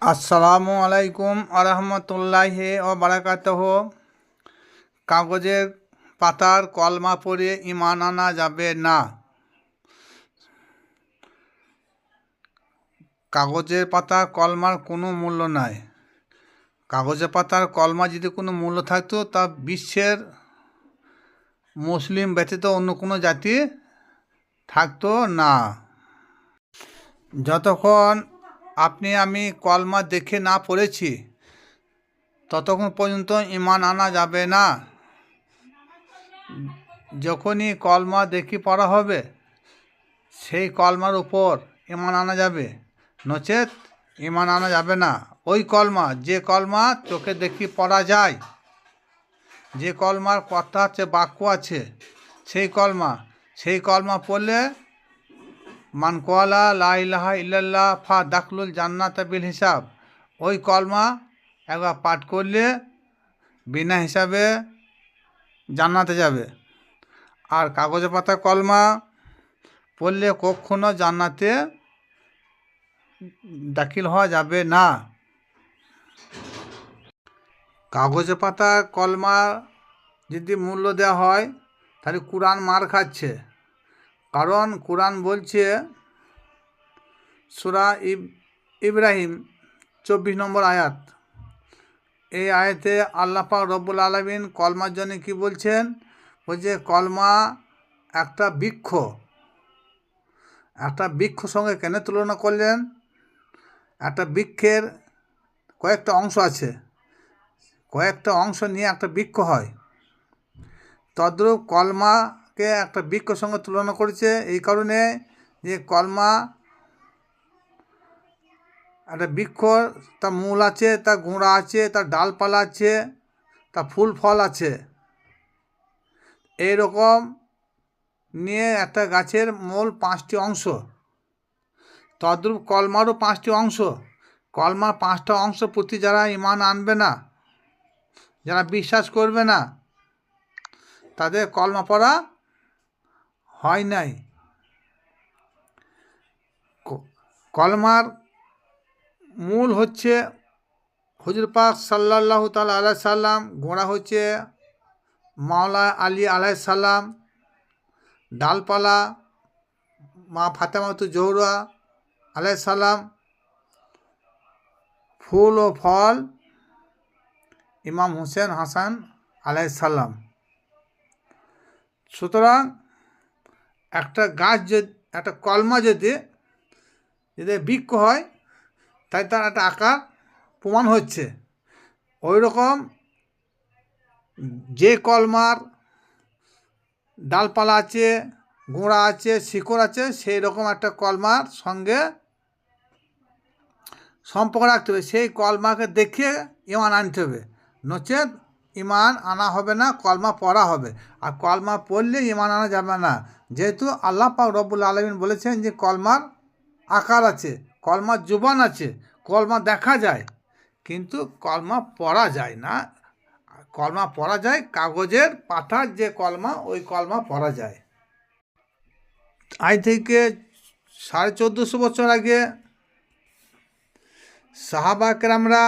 আসসালামু আলাইকুম আরহামতুল্লাহি ও বারাকাতুহ। কাগজের পাতার কলমা পড়ে ঈমান আনা যাবে না। কাগজের পাতার কলমার কোনো মূল্য নাই। কাগজের পাতার কলমা যদি কোনো মূল্য থাকতো তা বিশ্বের মুসলিম ব্যতীত অন্য কোনো জাতি থাকতো না। যতক্ষণ আপনি আমি কলমা দেখে না পড়েছি ততক্ষণ পর্যন্ত ঈমান আনা যাবে না। যখনই কলমা দেখি পড়া হবে সেই কলমার উপর ঈমান আনা যাবে, নচেত ঈমান আনা যাবে না। ওই কলমা, যে কলমা চোখে দেখি পড়া যায়, যে কলমার কথা আছে, বাক্য আছে, সেই কলমা পড়লে মান কোয়ালা লা ইলাহা ইল্লাল্লাহ ফা দাখলুল জান্নাত বিল হিসাব, ওই কলমা একবার পাঠ করলে বিনা হিসাবে জান্নাতে যাবে। আর কাগজে পাতা কলমা পড়লে কখনো জান্নাতে দাখিল হওয়া যাবে না। কাগজে পাতা কলমা যদি মূল্য দেওয়া হয় তাহলে কোরআন মার খাচ্ছে। কারণ কোরআন বলছে, সূরা ইব্রাহিম 24 নম্বর আয়াত, এই আয়াতে আল্লাহ পাক রব্বুল আলামিন কলমার জন্য কি বলছেন? বলছে কলমা একটা বৃক্ষ। একটা বৃক্ষ সঙ্গে কেন তুলনা করলেন? একটা বৃক্ষের কয়েকটা অংশ আছে, কয়েকটা অংশ নিয়ে একটা বৃক্ষ হয়। তদ্রূপ কলমাকে একটা বৃক্ষর সঙ্গে তুলনা করেছে এই কারণে যে কলমা একটা বৃক্ষ, তার মূল আছে, তার গোড়া আছে, তার ডালপালা আছে, তার ফুল ফল আছে। এইরকম নিয়ে একটা গাছের মূল 5টি অংশ। তদ্রূপ কলমারও 5টি অংশ। কলমার 5টা অংশ প্রতি যারা ঈমান আনবে না, যারা বিশ্বাস করবে না, তাদের কলমা পড়া হয় নাই। কলমার মূল হচ্ছে হুজুর পাক সাল্লাল্লাহু তাআলা আলাইহি সাল্লাম, গোড়া হচ্ছে মাওলা আলী আলাইহিস সালাম, ডালপালা মা ফাতেমাতুজ জোহরা আলাইহিস সালাম, ফুল ও ফল ইমাম হোসেন হাসান আলাইহিস সালাম। সুতরাং একটা গাছ যদি, একটা কলমা যদি বৃক্ষ হয় তাই তার একটা আকার প্রমাণ হচ্ছে। ওই রকম যে কলমার ডালপালা আছে, গোড়া আছে, শিকড় আছে, সেই রকম একটা কলমার সঙ্গে সম্পর্ক রাখতে হবে। সেই কলমাকে দেখে ঈমান আনতে হবে, নচেত ঈমান আনা হবে না, কলমা পড়া হবে। আর কলমা পড়লে ঈমান আনা যাবে না, যেহেতু আল্লাহ পাক রব্বুল আলামিন বলেছেন যে কলমার আকার আছে, কলমার জুবান আছে, কলমা দেখা যায়, কিন্তু কলমা পড়া যায় না। কলমা পড়া যায় কাগজের পাতার যে কলমা, ওই কলমা পড়া যায়। আজ থেকে 1450 বছর আগে সাহাবা কেরামরা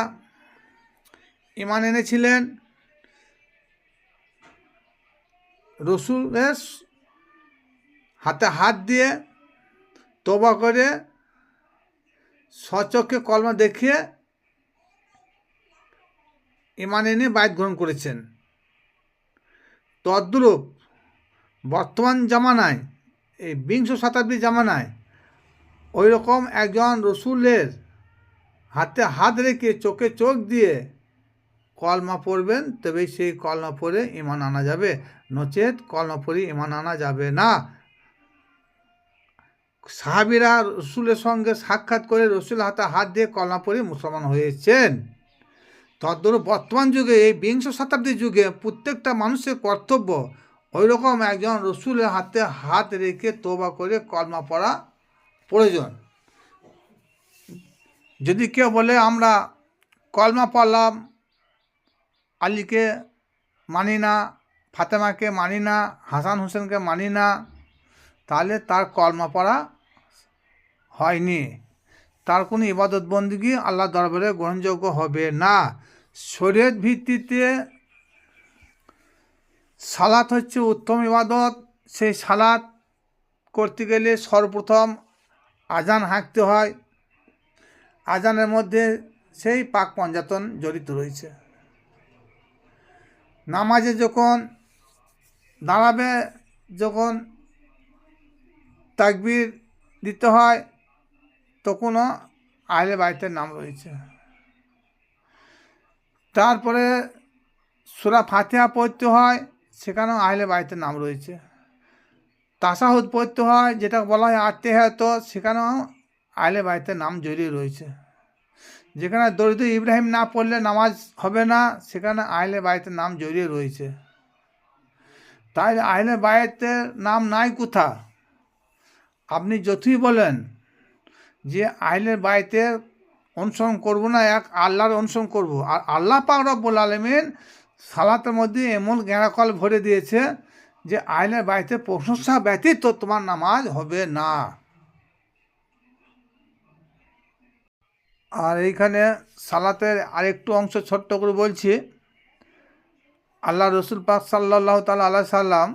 ঈমান এনেছিলেন। রসুলের হাতে হাত দিয়ে তওবা করে স্বচক্ষে কলমা দেখিয়ে ঈমান এনে বায়াত গ্রহণ করেছেন। তদ্রূপ বর্তমান জামানায়, এই 20 শতাব্দীর জামানায় ওই রকম একজন রসুলের হাতে হাত রেখে চোখে চোখ দিয়ে কলমা পড়বেন, তবেই সেই কলমা পড়ে ঈমান আনা যাবে, নচেত কলমা পড়ে ঈমান আনা যাবে না। সাহাবীরা রসুলের সঙ্গে সাক্ষাৎ করে রসুল হাতে হাত দিয়ে কলমা পড়ে মুসলমান হয়েছেন। তদ্রূপ বর্তমান যুগে, এই 20 শতাব্দীর যুগে প্রত্যেকটা মানুষের কর্তব্য ওই রকম একজন রসুলের হাতে হাত রেখে তওবা করে কলমা পড়া প্রয়োজন। যদি কেউ বলে আমরা কলমা পড়লাম, আলীকে মানি না, ফাতেমাকে মানি না, হাসান হোসেনকে মানি না, তাহলে তার কলমা পড়া হয়নি। তার কোনো ইবাদত বন্দিগি আল্লাহ দরবারে গ্রহণযোগ্য হবে না। শরীয়ত ভিত্তিতে সালাত হচ্ছে উত্তম ইবাদত। সেই সালাত করতে গেলে সর্বপ্রথম আজান হাঁকতে হয়। আজানের মধ্যে সেই পাক পঞ্জাতন জড়িত রয়েছে। নামাজে যখন দাঁড়াবে, যখন তাকবীর দিতে হয়, তখনও আহলে বাইতের নাম রয়েছে। তারপরে সূরা ফাতিহা পড়তে হয়, সেখানেও আহলে বাইতের নাম রয়েছে। তাশাহুদ পড়তে হয়, যেটা বলা হয় আত্মেহাত, সেখানেও আহলে বাইতের নাম জড়িয়ে রয়েছে। যেখানে দরুদ ইব্রাহিম না পড়লে নামাজ হবে না, সেখানে আহলে বাইতের নাম জড়িয়ে রয়েছে। তাই আহলে বাইতের নাম নাই কোথা। আপনি যতই বলেন যে আহলে বাইতের অনুসরণ করব না, এক আল্লাহর অনুসরণ করব, আর আল্লাহ পাক রব্বুল আলামিন সালাতের মধ্যে এমন জ্ঞানাকল ভরে দিয়েছে যে আহলে বাইতের প্রশংসা ব্যতীত তোমার নামাজ হবে না। আর এইখানে সালাতের আরেকটু অংশ ছোট্ট করে বলছি। আল্লাহ রসুল পাক সাল্লাল্লাহু তাআলা আলাইহি সাল্লাম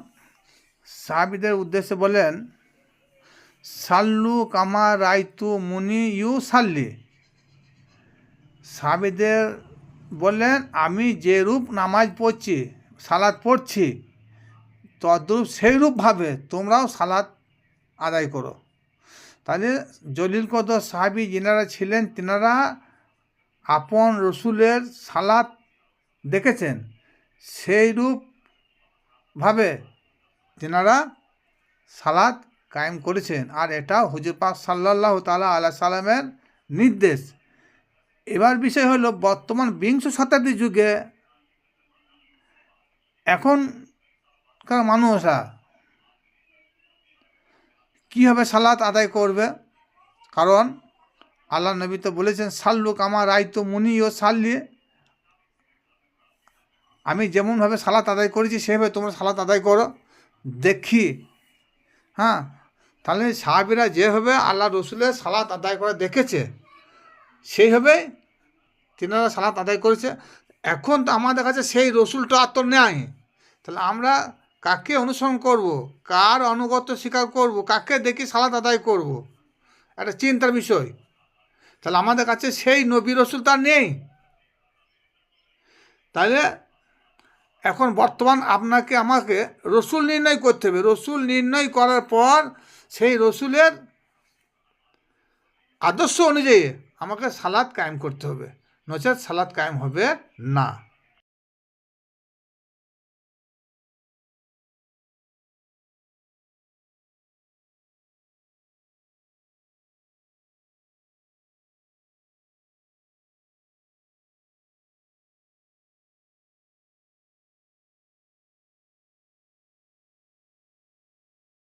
সাহাবীদের উদ্দেশ্যে বলেন, সাল্লু কামা রাইতু মুনি ইউ সাল্লি। সাহাবীদের বললেন, আমি যে রূপ নামাজ পড়ছি, সালাত পড়ছি, তদ্রূপ সেইরূপভাবে তোমরাও সালাত আদায় করো। তাহলে জলিল কদর সাহাবী যিনারা ছিলেন, তিনারা আপন রসুলের সালাত দেখেছেন, সেই রূপভাবে তিনারা সালাত কায়েম করেছেন। আর এটা হুজুর পাক সাল্লাল্লাহু তাআলা আলাইহি সাল্লামের নির্দেশ। এবার বিষয় হলো, বর্তমান বিংশ শতাব্দীর যুগে এখনকার মানুষরা কীভাবে সালাত আদায় করবে। কারণ আল্লাহ নবী তো বলেছেন, সাল্লু কামা রাইতু মুনি ও সাল্লি, আমি যেমনভাবে সালাত আদায় করেছি সেভাবে তোমরা সালাত আদায় করো দেখি। হ্যাঁ, তাহলে সাহাবীরা যেভাবে আল্লাহ রসুলের সালাত আদায় করে দেখেছে, সেইভাবে তিনারা সালাত আদায় করেছে। এখন তো আমাদের কাছে সেই রসুলটা আর তো নেই। তাহলে আমরা কাকে অনুসরণ করব, কার অনুগত স্বীকার করব, কাকে দেখি সালাত আদায় করব, একটা চিন্তার বিষয়। তাহলে আমাদের কাছে সেই নবী রসুল তার নেই। তাহলে এখন বর্তমান আপনাকে আমাকে রসুল নির্ণয় করতে হবে। রসুল নির্ণয় করার পর সেই রসুলের আদর্শ অনুযায়ী আমাকে সালাত কায়েম করতে হবে, নচেৎ সালাত কায়েম হবে না।